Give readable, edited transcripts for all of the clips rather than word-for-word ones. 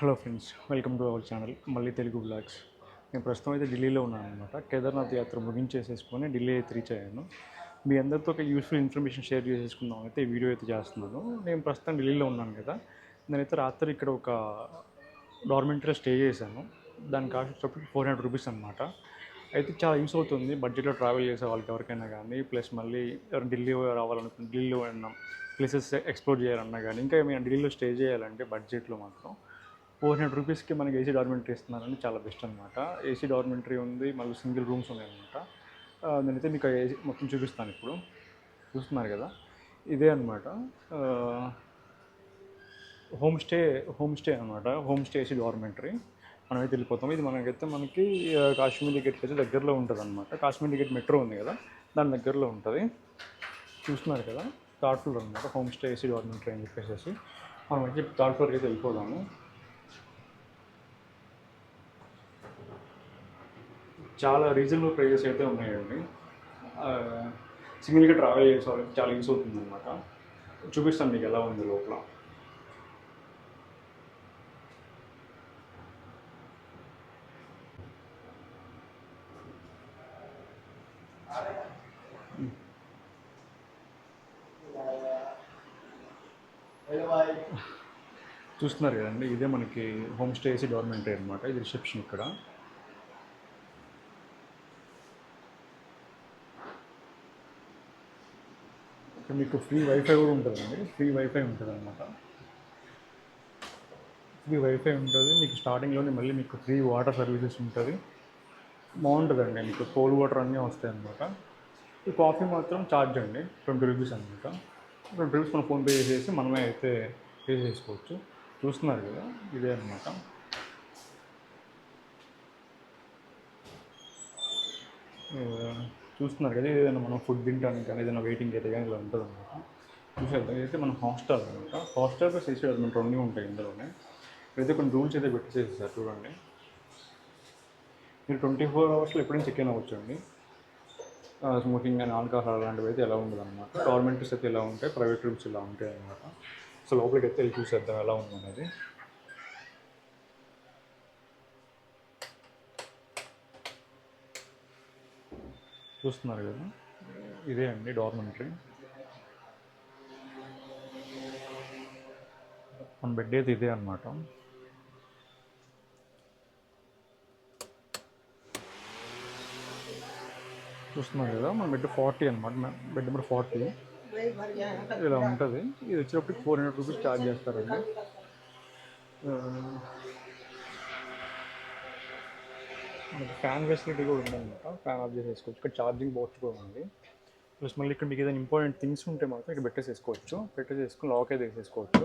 Hello friends, welcome to our channel మళ్ళీ Telugu blogs. నేను ప్రస్తుతం అయితే ఢిల్లీలో ఉన్నాను అనమాట. కేదార్నాథ్ యాత్ర ముగించేసేసుకొని ఢిల్లీ అయితే రీచ్ అయ్యాను. మీ అందరితో ఒక యూస్ఫుల్ ఇన్ఫర్మేషన్ షేర్ చేసేసుకుందాం అయితే ఈ వీడియో అయితే చేస్తున్నాను. నేను ప్రస్తుతం ఢిల్లీలో ఉన్నాను కదా. నేనైతే రాత్రి ఇక్కడ ఒక డార్మెంటరీలో స్టే చేశాను. దాని కాస్ట్ వచ్చేటప్పటికి ₹400 అనమాట. అయితే చాలా యూస్ అవుతుంది బడ్జెట్లో ట్రావెల్ చేసే వాళ్ళకి ఎవరికైనా కానీ. ప్లస్ మళ్ళీ ఎవరు ఢిల్లీ రావాలనుకుంటే ఢిల్లీలో ఏమన్నా ప్లేసెస్ ఎక్స్ప్లోర్ చేయాలన్నా కానీ, ఇంకా ఏమైనా ఢిల్లీలో స్టే చేయాలంటే బడ్జెట్లో మాత్రం ₹400కి మనకి ఏసీ డార్మెంటరీ ఇస్తున్నారని చాలా బెస్ట్ అనమాట. ఏసీ డార్మెంటరీ ఉంది, మళ్ళీ సింగిల్ రూమ్స్ ఉన్నాయన్నమాట. నేనైతే మీకు ఏసీ మొత్తం చూపిస్తాను ఇప్పుడు. చూస్తున్నారు కదా, ఇదే అనమాట హోమ్ స్టే అనమాట. Home stay AC dormitory. మనమైతే వెళ్ళిపోతాం. ఇది మనకి కాశ్మీర్ గేట్కి అయితే దగ్గరలో ఉంటుంది అనమాట. కాశ్మీర్ గేట్ మెట్రో ఉంది కదా, దాని దగ్గరలో ఉంటుంది. చూస్తున్నారు కదా, థర్డ్ ఫ్లోర్ అనమాట. హోమ్ స్టే ఏసీ డార్మెంటరీ అని చెప్పేసి మనమైతే థర్డ్ ఫ్లోర్కి అయితే వెళ్ళిపోదాము. చాలా రీజనబుల్ ప్రైజెస్ అయితే ఉన్నాయండి. సింగిల్గా ట్రావెల్ చేసే వాళ్ళకి చాలా యూస్ అవుతుంది అనమాట. చూపిస్తాను మీకు ఎలా ఉంది లోపల. చూస్తున్నారు కదండి, ఇదే మనకి హోమ్ స్టే ఏసీ డార్మెంటరీ అనమాట. ఇది రిసెప్షన్. ఇక్కడ మీకు ఫ్రీ వైఫై కూడా ఉంటుందండి. ఫ్రీ వైఫై ఉంటుంది అనమాట. ఫ్రీ వైఫై ఉంటుంది మీకు. స్టార్టింగ్లోనే మళ్ళీ మీకు ఫ్రీ వాటర్ సర్వీసెస్ ఉంటుంది. బాగుంటుందండి. మీకు కోల్డ్ వాటర్ అన్నీ వస్తాయి అనమాట. ఈ కాఫీ మాత్రం ఛార్జ్ అండి, ₹20 అనమాట. ₹20 మనం ఫోన్పే చేసేసి మనమే అయితే పే చేసుకోవచ్చు. చూస్తున్నారు కదా, ఇదే అనమాట. చూస్తున్నారు కదా, ఏదైనా మనం ఫుడ్ తింటానికి కానీ ఏదైనా వెయిటింగ్ ఏరియా కానీ ఇలా ఉంటుంది అనమాట. చూసేద్దాం. ఇదైతే మన హాస్టల్ అనమాట. హాస్టల్ ప్లస్ ఏసీ డార్మెంటరీ రెండు ఉంటాయి ఇందులోనే. ఇదైతే కొన్ని రూల్స్ అయితే పెట్టేసేసారు చూడండి. మీరు 24 అవర్స్లో ఎప్పుడైనా చెక్ ఇన్ అవ్వచ్చు అండి. స్మోకింగ్ కానీ ఆల్కహాల్ అలాంటివి అయితే ఎలా ఉండదు అనమాట. డార్మెంటరీస్ అయితే ఎలా ఉంటాయి, ప్రైవేట్ రూమ్స్ ఇలా ఉంటాయి అనమాట. సో లోపలికి అయితే వెళ్ళి చూసేద్దాం ఎలా ఉందనేది. చూస్తున్నారు కదా, ఇదే అండి డార్మెంటరీ. మన బెడ్ అయితే ఇదే అనమాట. చూస్తున్నారు కదా, మన బెడ్ 40 అనమాట. బెడ్ నెంబర్ 40 ఇలా ఉంటుంది. ఇది వచ్చేటప్పటికి ₹400 ఛార్జ్ చేస్తారండి. మనకి ఫ్యాన్ ఫెసిలిటీ కూడా ఉందన్నమాట. ఫ్యాన్ ఆఫ్ చేసేసుకోవచ్చు. ఇక్కడ ఛార్జింగ్ బాక్స్ కూడా ఉంది. ప్లస్ మళ్ళీ ఇక్కడ మీకు ఏదైనా ఇంపార్టెంట్ థింగ్స్ ఉంటే మాత్రం ఇక్కడ పెట్టేసేసుకొని లాక్ అయితే వేసేసుకోవచ్చు.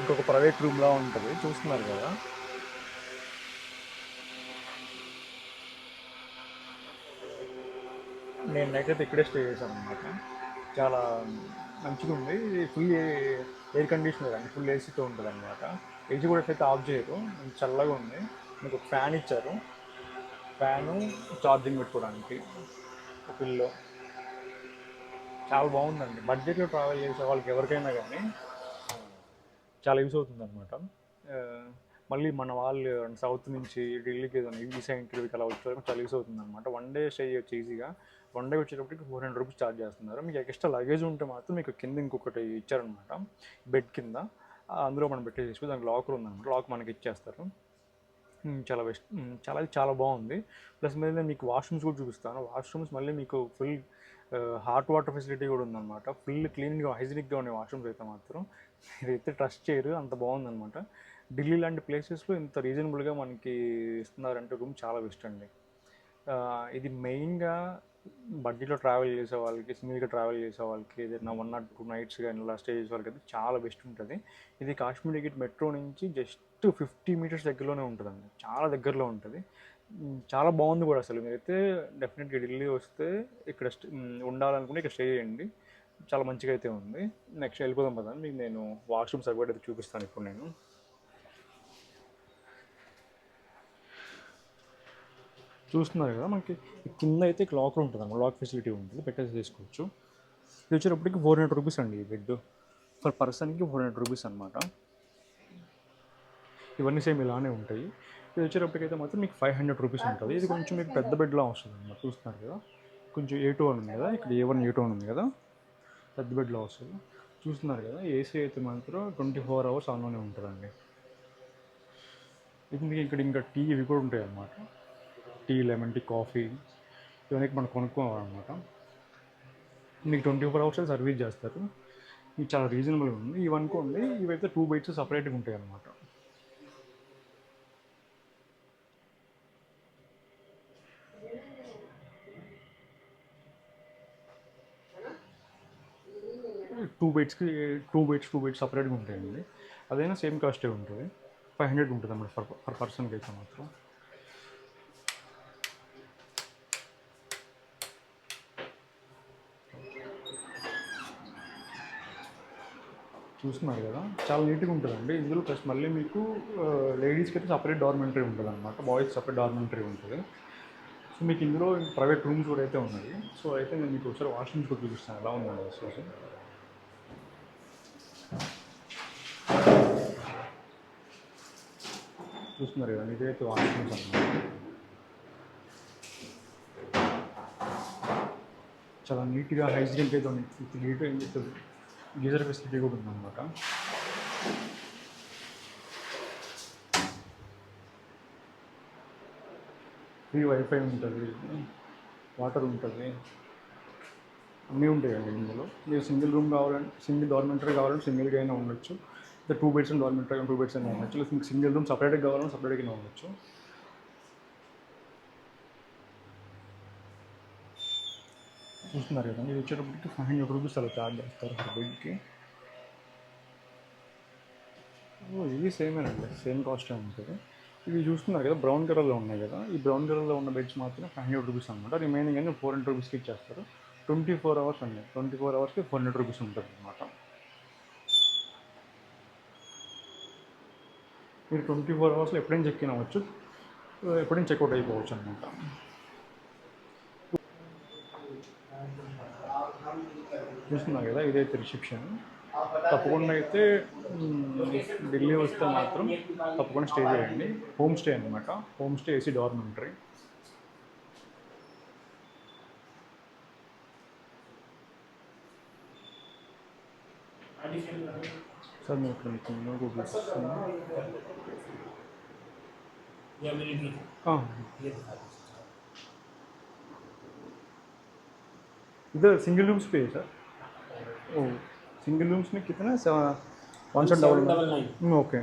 ఇంకొక ప్రైవేట్ రూమ్లా ఉంటుంది. చూస్తున్నారు కదా, నేను నైట్ అయితే ఇక్కడే స్టే చేశాను అనమాట. చాలా మంచిగా ఉంది. ఇది ఫుల్ ఎయిర్ కండిషనర్ అండి, ఫుల్ ఏసీతో ఉంటుంది అనమాట. ఏసీ కూడా అయితే ఆఫ్ చేయరు, చల్లగా ఉంది. మీకు ఒక ఫ్యాన్ ఇచ్చారు. ఫ్యాను, ఛార్జింగ్ పెట్టుకోవడానికి పిల్లో. చాలా బాగుందండి. బడ్జెట్లో ట్రావెల్ చేసే వాళ్ళకి ఎవరికైనా కానీ చాలా యూస్ అవుతుంది అనమాట. మళ్ళీ మన వాళ్ళు సౌత్ నుంచి ఢిల్లీకి ఏదైనా వీసా ఇంటర్వ్యూకి అలా వచ్చేవరకు చాలా యూస్ అవుతుంది అనమాట. వన్ డే స్టే చేయొచ్చు ఈజీగా. వన్ డే వచ్చేటప్పటికి ₹400 ఛార్జ్ చేస్తున్నారు. మీకు ఎక్స్ట్రా లగేజ్ ఉంటే మాత్రం మీకు కింద ఇంకొకటి ఇచ్చారనమాట, బెడ్ కింద. అందులో మనం పెట్టేసి దానికి లాకర్ ఉందన్నమాట. లాక్ మనకి ఇచ్చేస్తారు. చాలా బెస్ట్. చాలా బాగుంది. ప్లస్ మీద మీకు వాష్రూమ్స్ కూడా చూపిస్తాను. వాష్రూమ్స్ మళ్ళీ మీకు ఫుల్ హాట్ వాటర్ ఫెసిలిటీ కూడా ఉందన్నమాట. ఫుల్ క్లీన్గా హైజీనిక్గా ఉన్నాయి వాష్రూమ్స్ అయితే మాత్రం. ఇదైతే ట్రస్ట్ చేయరు, అంత బాగుందన్నమాట. ఢిల్లీ లాంటి ప్లేసెస్లో ఇంత రీజనబుల్గా మనకి ఇస్తున్నారంటే రూమ్ చాలా బెస్ట్ అండి. ఇది మెయిన్గా బడ్జెట్లో ట్రావెల్ చేసే వాళ్ళకి, సింగిల్గా ట్రావెల్ చేసే వాళ్ళకి, ఏదైనా 1 or 2 nights కానీ ఇలా స్టే చేసే వాళ్ళకి అయితే చాలా బెస్ట్ ఉంటుంది. ఇది కాశ్మీర్ గేట్ మెట్రో నుంచి జస్ట్ 50 మీటర్స్ దగ్గరలోనే ఉంటుందండి. చాలా దగ్గరలో ఉంటుంది. చాలా బాగుంది కూడా. అసలు మీరైతే డెఫినెట్గా ఢిల్లీ వస్తే ఇక్కడ ఉండాలనుకుంటే ఇక్కడ స్టే చేయండి. చాలా మంచిగా అయితే ఉంది. నెక్స్ట్ వెళ్ళిపోదాం కదా, మీకు నేను వాష్రూమ్స్ అవి అయితే చూపిస్తాను ఇప్పుడు నేను. చూస్తున్నారు కదా, మనకి కింద అయితే లాకర్ ఉంటుంది అన్నమాట, లాక్ ఫెసిలిటీ ఉంటుంది, పెట్టేసి తీసుకోవచ్చు. ఇది వచ్చేటప్పటికి 400 రూపీస్ అండి ఈ బెడ్. ఫర్ పర్సన్కి 400 రూపీస్ అనమాట. ఇవన్నీ సేమ్ ఇలానే ఉంటాయి. ఇది వచ్చేటప్పటికైతే మాత్రం మీకు 500 రూపీస్ ఉంటుంది. ఇది కొంచెం మీకు పెద్ద బెడ్లా వస్తుంది అనమాట. చూస్తున్నారు కదా, కొంచెం A2 అని ఉంది కదా, ఇక్కడ A1 A2 అని ఉంది కదా, పెద్ద బెడ్లో వస్తుంది. చూస్తున్నారు కదా, ఏసీ అయితే మాత్రం 24 అవర్స్ ఆన్లోనే ఉంటుందండి. ఇది మీకు ఇక్కడ ఇంకా టీ ఇవి కూడా ఉంటాయి అన్నమాట. టీ, లెమన్ టీ, కాఫీ ఇవన్నీ మనం కొనుక్కోవాలన్నమాట. మీకు 24 అవర్స్ సర్వీస్ చేస్తారు. ఇది చాలా రీజనబుల్గా ఉంది. ఇవి అనుకోండి, ఇవైతే 2 బెడ్స్ సపరేట్గా ఉంటాయి అన్నమాట. టూ బెడ్స్ సపరేట్గా ఉంటాయండి. అదైనా సేమ్ కాస్టే ఉంటుంది. 500 ఉంటుంది అన్నమాట పర్ పర్సన్కి అయితే మాత్రం. చూస్తున్నారు కదా, చాలా నీట్గా ఉంటుందండి. ఇందులో ప్లస్ మళ్ళీ మీకు లేడీస్కి అయితే సపరేట్ డార్మెంటరీ ఉంటుంది అనమాట, బాయ్స్ సపరేట్ డార్మెంటరీ ఉంటుంది. సో మీకు ఇందులో ప్రైవేట్ రూమ్స్ కూడా అయితే ఉన్నాయి. సో అయితే నేను మీకు ఒకసారి వాష్రూమ్స్ కూడా చూపిస్తాను ఎలా ఉందండి అసలు. చూస్తున్నారు కదా, ఇదైతే వాష్రూమ్స్ అన్నమాట. చాలా నీట్గా హైజీనిక్ అయితే ఉంది. నీట్గా ఏం చేస్తుంది, గీజర్ ఫెసిలిటీ కూడా ఉందన్నమాట. ఫ్రీ వైఫై ఉంటుంది, వాటర్ ఉంటుంది, అన్నీ ఉంటాయండి ఇందులో. మీరు సింగిల్ రూమ్ కావాలంటే, సింగిల్ డార్మెంటరీ కావాలంటే సింగిల్గా అయినా ఉండొచ్చు. లేదా 2 బెడ్స్ డార్మెంటరీ 2 బెడ్స్ అయినా ఉండొచ్చు. లేదా మీకు సింగిల్ రూమ్ సపరేట్గా కావాలంటే సపరేట్గా ఉండొచ్చు. చూస్తున్నారు కదా, ఇది వచ్చేటప్పటికి 500 రూపీస్ అలా ఛార్జ్ చేస్తారు పర్ బెడ్కి. ఇది సేమేనండి, సేమ్ కాస్ట్ ఉంటుంది. ఇవి చూస్తున్నారు కదా, బ్రౌన్ కలర్లో ఉన్నాయి కదా, ఈ బ్రౌన్ కలర్లో ఉన్న బెడ్స్ మాత్రం 500 రూపీస్ అనమాట. రిమైనింగ్ అన్ని 400 రూపీస్కి ఇచ్చేస్తారు. 24 అవర్స్ అండి, 24 అవర్స్కి 400 రూపీస్ ఉంటుంది అనమాట. మీరు 24 అవర్స్లో ఎప్పుడైనా చెక్ ఇన్ అవ్వచ్చు, ఎప్పుడైనా చెక్అవుట్ అయిపోవచ్చు అనమాట. చూస్తున్నారు కదా, ఇదైతే రిసెప్షన్. తప్పకుండా అయితే ఢిల్లీ వస్తే మాత్రం తప్పకుండా స్టే చేయండి. హోమ్ స్టే అనమాట, home stay AC dormitory. Sir నేను ఇక్కడ మీకు इधर सिंगल रूम्स पे है सर. ओ सिंगल रूम्स में कितना 1799. ఓకే.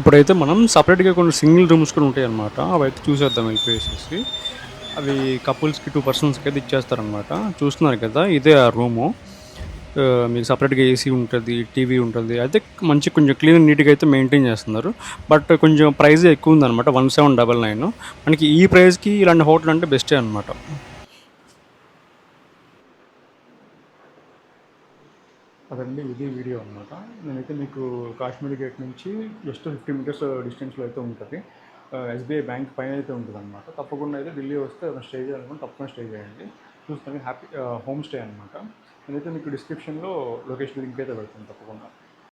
ఇప్పుడైతే మనం సపరేట్గా కొన్ని సింగిల్ రూమ్స్ కూడా ఉంటాయి అన్నమాట. అవి అయితే చూసేద్దాం వెళ్ళిపోయేసి. అవి కపుల్స్కి 2 పర్సన్స్కి అయితే ఇచ్చేస్తారనమాట. చూస్తున్నారు కదా, ఇదే ఆ రూము. మీకు సపరేట్గా ఏసీ ఉంటుంది, టీవీ ఉంటుంది. అయితే మంచి కొంచెం క్లీన్ నీట్గా అయితే మెయింటైన్ చేస్తున్నారు. బట్ కొంచెం ప్రైస్ ఎక్కువ ఉందన్నమాట, 1799. మనకి ఈ ప్రైస్కి ఇలాంటి హోటల్ అంటే బెస్టే అనమాట. అదండి, ఇది వీడియో అనమాట. నేనైతే మీకు కాశ్మీర్ గేట్ నుంచి జస్ట్ 50 మీటర్స్ డిస్టెన్స్లో అయితే ఉంటుంది. ఎస్బీఐ బ్యాంక్ పైన అయితే ఉంటుంది అనమాట. తప్పకుండా అయితే ఢిల్లీ వస్తే స్టే చేయాలనుకుంటే తప్పకుండా స్టే చేయండి. చూస్తాను హ్యాపీ హోమ్ స్టే అనమాట. నేనైతే మీకు డిస్క్రిప్షన్లో లొకేషన్ లింక్ అయితే పెడతాను తప్పకుండా.